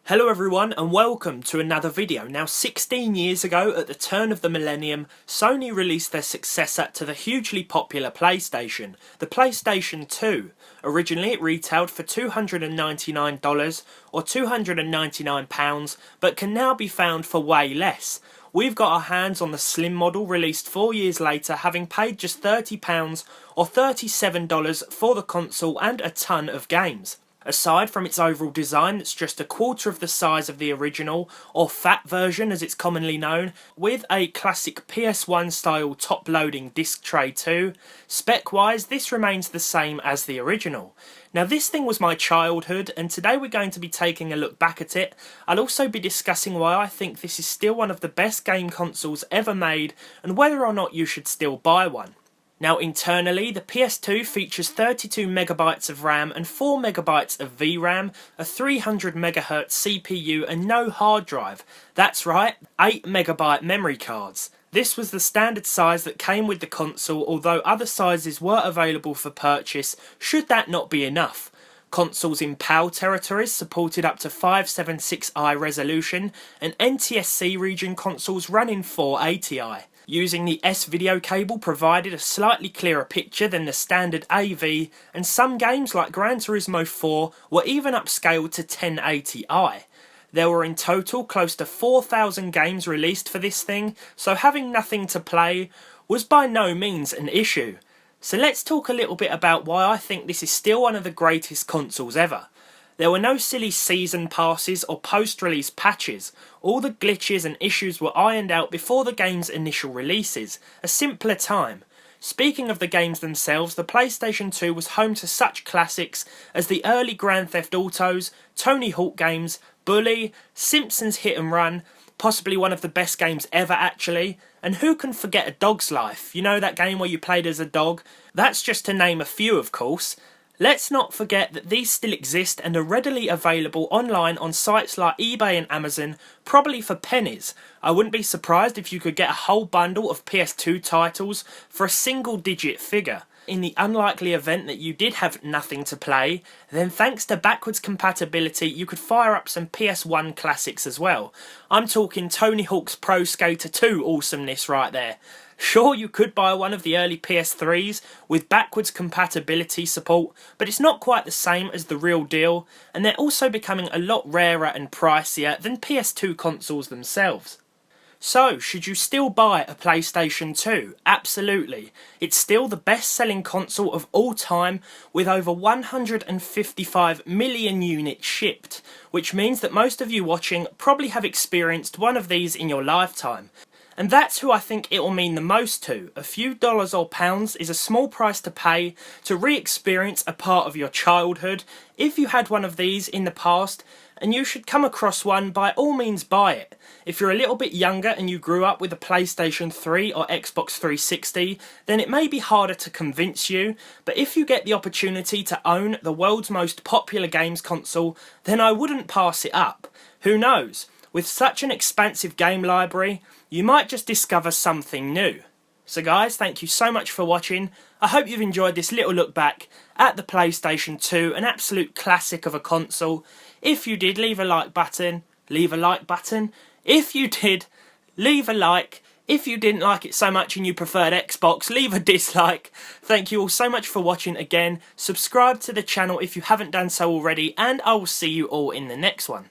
Hello everyone and welcome to another video. Now 16 years ago, at the turn of the millennium, Sony released their successor to the hugely popular PlayStation, the PlayStation 2. Originally it retailed for $299 or £299, but can now be found for way less. We've got our hands on the slim model released 4 years later, having paid just £30 or $37 for the console and a ton of games. Aside from its overall design that's just a quarter of the size of the original, or fat version as it's commonly known, with a classic PS1 style top loading disc tray too, spec wise this remains the same as the original. Now this thing was my childhood, and today we're going to be taking a look back at it. I'll also be discussing why I think this is still one of the best game consoles ever made and whether or not you should still buy one. Now internally, the PS2 features 32MB of RAM and 4MB of VRAM, a 300MHz CPU and no hard drive. That's right, 8MB memory cards. This was the standard size that came with the console, although other sizes were available for purchase should that not be enough. Consoles in PAL territories supported up to 576i resolution, and NTSC region consoles ran in 480i. Using the S-video cable provided a slightly clearer picture than the standard AV, and some games like Gran Turismo 4 were even upscaled to 1080i. There were in total close to 4,000 games released for this thing, so having nothing to play was by no means an issue. So let's talk a little bit about why I think this is still one of the greatest consoles ever. There were no silly season passes or post-release patches. All the glitches and issues were ironed out before the game's initial releases. A simpler time. Speaking of the games themselves, the PlayStation 2 was home to such classics as the early Grand Theft Autos, Tony Hawk games, Bully, Simpsons Hit and Run, possibly one of the best games ever actually, and who can forget A Dog's Life? You know, that game where you played as a dog? That's just to name a few, of course. Let's not forget that these still exist and are readily available online on sites like eBay and Amazon, probably for pennies. I wouldn't be surprised if you could get a whole bundle of PS2 titles for a single digit figure. In the unlikely event that you did have nothing to play, then thanks to backwards compatibility you could fire up some PS1 classics as well. I'm talking Tony Hawk's Pro Skater 2 awesomeness right there. Sure, you could buy one of the early PS3s with backwards compatibility support, but it's not quite the same as the real deal, and they're also becoming a lot rarer and pricier than PS2 consoles themselves. So, should you still buy a PlayStation 2? Absolutely. It's still the best-selling console of all time, with over 155 million units shipped, which means that most of you watching probably have experienced one of these in your lifetime. And that's who I think it will mean the most to. A few dollars or pounds is a small price to pay to re-experience a part of your childhood. If you had one of these in the past, and you should come across one, by all means buy it. If you're a little bit younger and you grew up with a PlayStation 3 or Xbox 360, then it may be harder to convince you, but if you get the opportunity to own the world's most popular games console, then I wouldn't pass it up. Who knows? With such an expansive game library, you might just discover something new. So guys, thank you so much for watching. I hope you've enjoyed this little look back at the PlayStation 2, an absolute classic of a console. If you did, leave a like button. Leave a like button. If you did, leave a like. If you didn't like it so much and you preferred Xbox, leave a dislike. Thank you all so much for watching again. Subscribe to the channel if you haven't done so already, and I will see you all in the next one.